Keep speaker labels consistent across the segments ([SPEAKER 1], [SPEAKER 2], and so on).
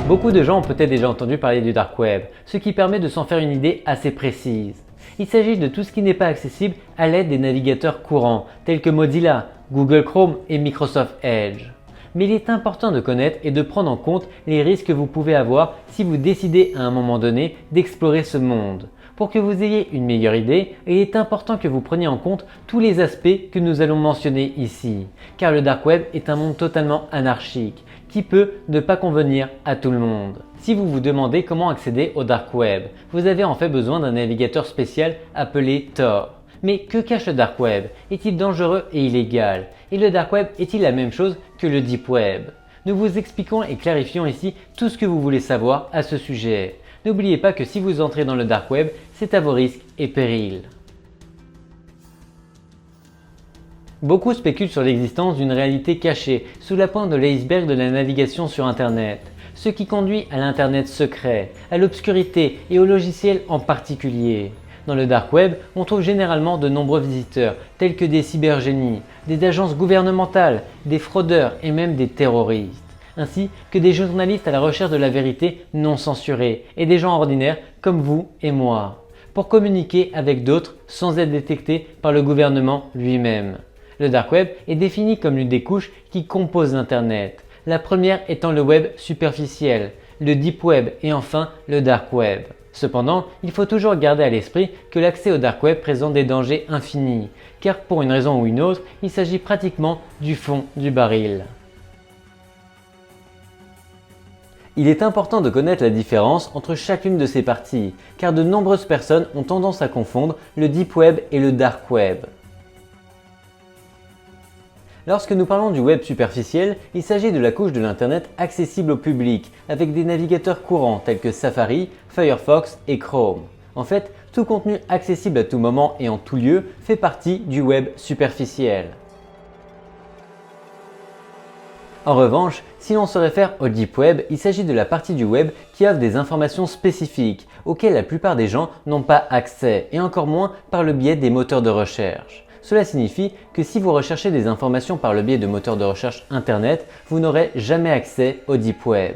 [SPEAKER 1] Beaucoup de gens ont peut-être déjà entendu parler du Dark Web, ce qui permet de s'en faire une idée assez précise. Il s'agit de tout ce qui n'est pas accessible à l'aide des navigateurs courants, tels que Mozilla, Google Chrome et Microsoft Edge. Mais il est important de connaître et de prendre en compte les risques que vous pouvez avoir si vous décidez à un moment donné d'explorer ce monde. Pour que vous ayez une meilleure idée, il est important que vous preniez en compte tous les aspects que nous allons mentionner ici, car le Dark Web est un monde totalement anarchique, qui peut ne pas convenir à tout le monde. Si vous vous demandez comment accéder au Dark Web, vous avez en fait besoin d'un navigateur spécial appelé Tor. Mais que cache le Dark Web? Est-il dangereux et illégal? Et le Dark Web est-il la même chose que le Deep Web? Nous vous expliquons et clarifions ici tout ce que vous voulez savoir à ce sujet. N'oubliez pas que si vous entrez dans le Dark Web, c'est à vos risques et périls. Beaucoup spéculent sur l'existence d'une réalité cachée sous la pointe de l'iceberg de la navigation sur Internet, ce qui conduit à l'Internet secret, à l'obscurité et aux logiciels en particulier. Dans le Dark Web, on trouve généralement de nombreux visiteurs, tels que des cybergénies, des agences gouvernementales, des fraudeurs et même des terroristes, ainsi que des journalistes à la recherche de la vérité non censurée et des gens ordinaires comme vous et moi, pour communiquer avec d'autres sans être détectés par le gouvernement lui-même. Le Dark Web est défini comme l'une des couches qui composent l'Internet, la première étant le Web superficiel, le Deep Web et enfin le Dark Web. Cependant, il faut toujours garder à l'esprit que l'accès au Dark Web présente des dangers infinis, car pour une raison ou une autre, il s'agit pratiquement du fond du baril. Il est important de connaître la différence entre chacune de ces parties, car de nombreuses personnes ont tendance à confondre le Deep Web et le Dark Web. Lorsque nous parlons du web superficiel, il s'agit de la couche de l'Internet accessible au public, avec des navigateurs courants tels que Safari, Firefox et Chrome. En fait, tout contenu accessible à tout moment et en tout lieu fait partie du web superficiel. En revanche, si l'on se réfère au Deep Web, il s'agit de la partie du web qui offre des informations spécifiques, auxquelles la plupart des gens n'ont pas accès, et encore moins par le biais des moteurs de recherche. Cela signifie que si vous recherchez des informations par le biais de moteurs de recherche Internet, vous n'aurez jamais accès au Deep Web.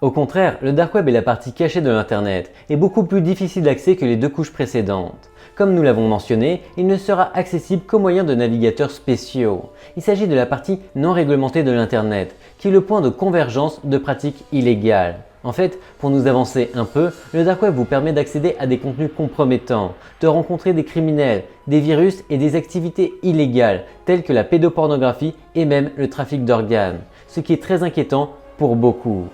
[SPEAKER 1] Au contraire, le Dark Web est la partie cachée de l'Internet et beaucoup plus difficile d'accès que les deux couches précédentes. Comme nous l'avons mentionné, il ne sera accessible qu'au moyen de navigateurs spéciaux. Il s'agit de la partie non réglementée de l'Internet, qui est le point de convergence de pratiques illégales. En fait, pour nous avancer un peu, le Dark Web vous permet d'accéder à des contenus compromettants, de rencontrer des criminels, des virus et des activités illégales telles que la pédopornographie et même le trafic d'organes, ce qui est très inquiétant pour beaucoup.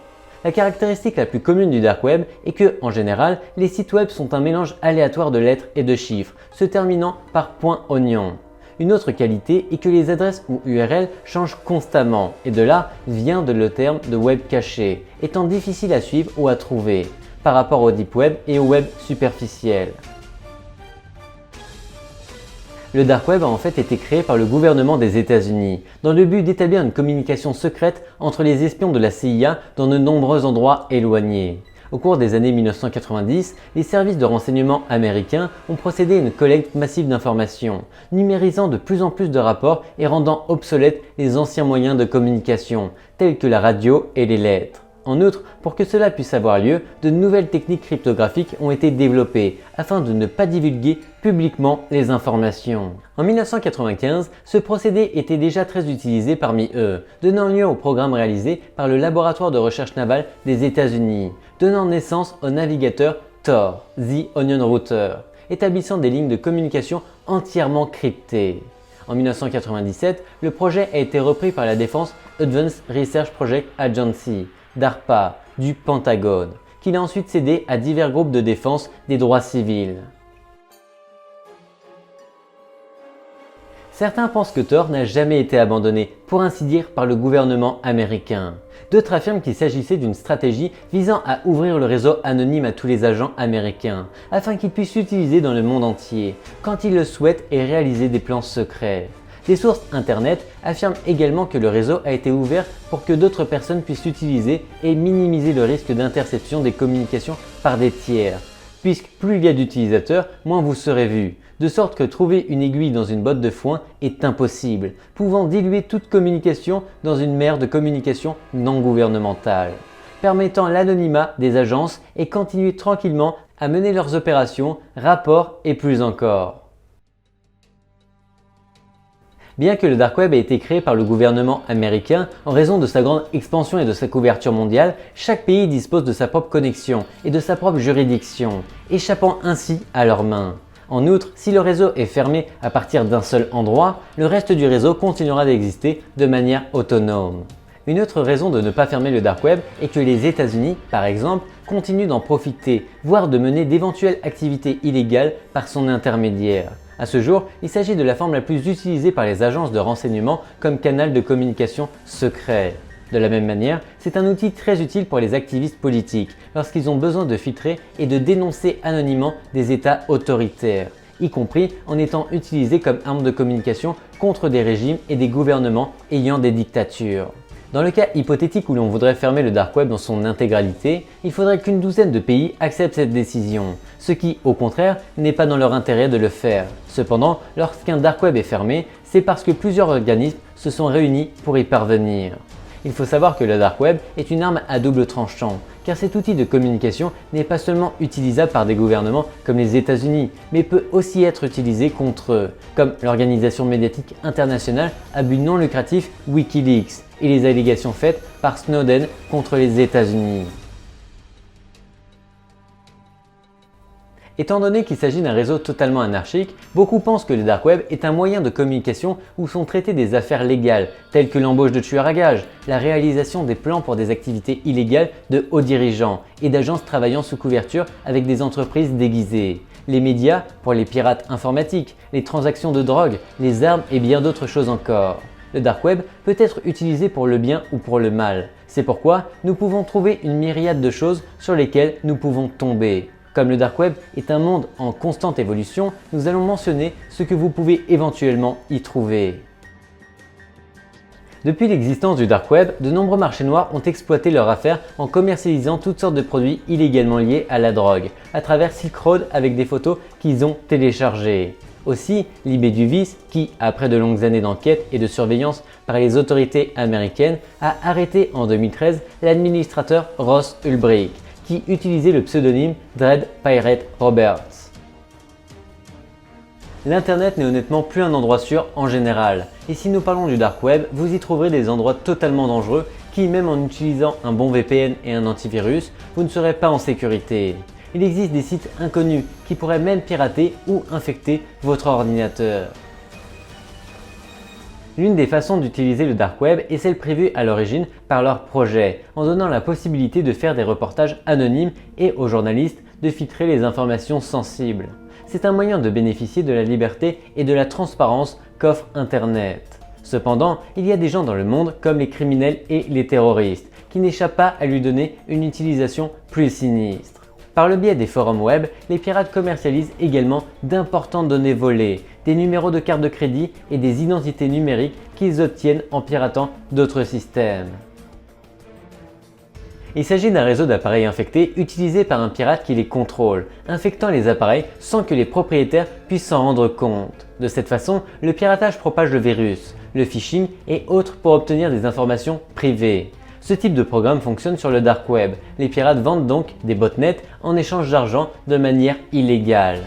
[SPEAKER 1] La caractéristique la plus commune du Dark Web est que, en général, les sites web sont un mélange aléatoire de lettres et de chiffres, se terminant par .oignon. Une autre qualité est que les adresses ou URL changent constamment, et de là vient le terme de web caché, étant difficile à suivre ou à trouver, par rapport au Deep Web et au web superficiel. Le Dark Web a en fait été créé par le gouvernement des États-Unis, dans le but d'établir une communication secrète entre les espions de la CIA dans de nombreux endroits éloignés. Au cours des années 1990, les services de renseignement américains ont procédé à une collecte massive d'informations, numérisant de plus en plus de rapports et rendant obsolètes les anciens moyens de communication, tels que la radio et les lettres. En outre, pour que cela puisse avoir lieu, de nouvelles techniques cryptographiques ont été développées afin de ne pas divulguer publiquement les informations. En 1995, ce procédé était déjà très utilisé parmi eux, donnant lieu au programme réalisé par le laboratoire de recherche navale des États-Unis, donnant naissance au navigateur Tor, The Onion Router, établissant des lignes de communication entièrement cryptées. En 1997, le projet a été repris par la Defense Advanced Research Project Agency, DARPA, du Pentagone, qu'il a ensuite cédé à divers groupes de défense des droits civils. Certains pensent que Tor n'a jamais été abandonné, pour ainsi dire, par le gouvernement américain. D'autres affirment qu'il s'agissait d'une stratégie visant à ouvrir le réseau anonyme à tous les agents américains, afin qu'ils puissent l'utiliser dans le monde entier, quand ils le souhaitent et réaliser des plans secrets. Des sources internet affirment également que le réseau a été ouvert pour que d'autres personnes puissent l'utiliser et minimiser le risque d'interception des communications par des tiers, puisque plus il y a d'utilisateurs, moins vous serez vu. De sorte que trouver une aiguille dans une botte de foin est impossible, pouvant diluer toute communication dans une mer de communication non gouvernementale, permettant l'anonymat des agences et continuer tranquillement à mener leurs opérations, rapports et plus encore. Bien que le Dark Web ait été créé par le gouvernement américain, en raison de sa grande expansion et de sa couverture mondiale, chaque pays dispose de sa propre connexion et de sa propre juridiction, échappant ainsi à leurs mains. En outre, si le réseau est fermé à partir d'un seul endroit, le reste du réseau continuera d'exister de manière autonome. Une autre raison de ne pas fermer le Dark Web est que les États-Unis, par exemple, continuent d'en profiter, voire de mener d'éventuelles activités illégales par son intermédiaire. À ce jour, il s'agit de la forme la plus utilisée par les agences de renseignement comme canal de communication secret. De la même manière, c'est un outil très utile pour les activistes politiques lorsqu'ils ont besoin de filtrer et de dénoncer anonymement des États autoritaires, y compris en étant utilisé comme arme de communication contre des régimes et des gouvernements ayant des dictatures. Dans le cas hypothétique où l'on voudrait fermer le Dark Web dans son intégralité, il faudrait qu'une douzaine de pays acceptent cette décision, ce qui, au contraire, n'est pas dans leur intérêt de le faire. Cependant, lorsqu'un Dark Web est fermé, c'est parce que plusieurs organismes se sont réunis pour y parvenir. Il faut savoir que le Dark Web est une arme à double tranchant, car cet outil de communication n'est pas seulement utilisable par des gouvernements comme les États-Unis, mais peut aussi être utilisé contre eux, comme l'organisation médiatique internationale à but non lucratif Wikileaks et les allégations faites par Snowden contre les États-Unis. Étant donné qu'il s'agit d'un réseau totalement anarchique, beaucoup pensent que le Dark Web est un moyen de communication où sont traitées des affaires légales, telles que l'embauche de tueurs à gages, la réalisation des plans pour des activités illégales de hauts dirigeants et d'agences travaillant sous couverture avec des entreprises déguisées, les médias pour les pirates informatiques, les transactions de drogue, les armes et bien d'autres choses encore. Le Dark Web peut être utilisé pour le bien ou pour le mal. C'est pourquoi nous pouvons trouver une myriade de choses sur lesquelles nous pouvons tomber. Comme le Dark Web est un monde en constante évolution, nous allons mentionner ce que vous pouvez éventuellement y trouver. Depuis l'existence du Dark Web, de nombreux marchés noirs ont exploité leur affaire en commercialisant toutes sortes de produits illégalement liés à la drogue, à travers Silk Road avec des photos qu'ils ont téléchargées. Aussi, l'eBay du vice, qui, après de longues années d'enquête et de surveillance par les autorités américaines, a arrêté en 2013 l'administrateur Ross Ulbricht, qui utilisait le pseudonyme Dread Pirate Roberts. L'internet n'est honnêtement plus un endroit sûr en général, et si nous parlons du Dark Web, vous y trouverez des endroits totalement dangereux qui, même en utilisant un bon VPN et un antivirus, vous ne serez pas en sécurité. Il existe des sites inconnus qui pourraient même pirater ou infecter votre ordinateur. L'une des façons d'utiliser le Dark Web est celle prévue à l'origine par leur projet, en donnant la possibilité de faire des reportages anonymes et aux journalistes de filtrer les informations sensibles. C'est un moyen de bénéficier de la liberté et de la transparence qu'offre Internet. Cependant, il y a des gens dans le monde, comme les criminels et les terroristes, qui n'échappent pas à lui donner une utilisation plus sinistre. Par le biais des forums web, les pirates commercialisent également d'importantes données volées, des numéros de carte de crédit et des identités numériques qu'ils obtiennent en piratant d'autres systèmes. Il s'agit d'un réseau d'appareils infectés utilisé par un pirate qui les contrôle, infectant les appareils sans que les propriétaires puissent s'en rendre compte. De cette façon, le piratage propage le virus, le phishing et autres pour obtenir des informations privées. Ce type de programme fonctionne sur le Dark Web. Les pirates vendent donc des botnets en échange d'argent de manière illégale.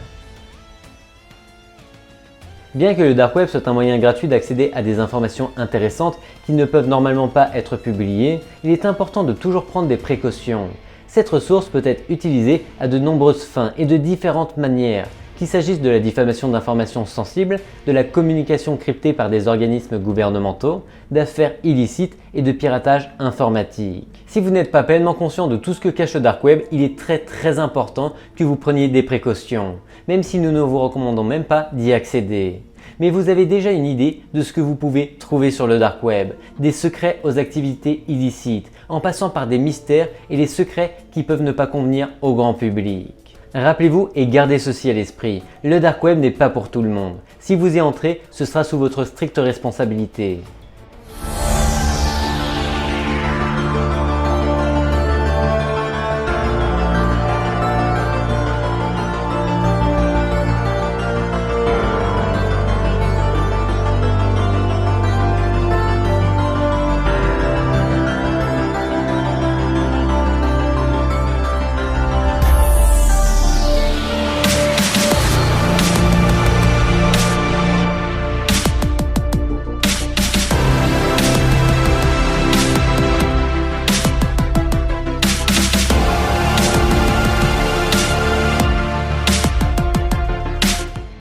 [SPEAKER 1] Bien que le Dark Web soit un moyen gratuit d'accéder à des informations intéressantes qui ne peuvent normalement pas être publiées, il est important de toujours prendre des précautions. Cette ressource peut être utilisée à de nombreuses fins et de différentes manières, qu'il s'agisse de la diffamation d'informations sensibles, de la communication cryptée par des organismes gouvernementaux, d'affaires illicites et de piratage informatique. Si vous n'êtes pas pleinement conscient de tout ce que cache le Dark Web, il est très important que vous preniez des précautions, même si nous ne vous recommandons même pas d'y accéder. Mais vous avez déjà une idée de ce que vous pouvez trouver sur le Dark Web, des secrets aux activités illicites, en passant par des mystères et les secrets qui peuvent ne pas convenir au grand public. Rappelez-vous et gardez ceci à l'esprit, le Dark Web n'est pas pour tout le monde. Si vous y entrez, ce sera sous votre stricte responsabilité.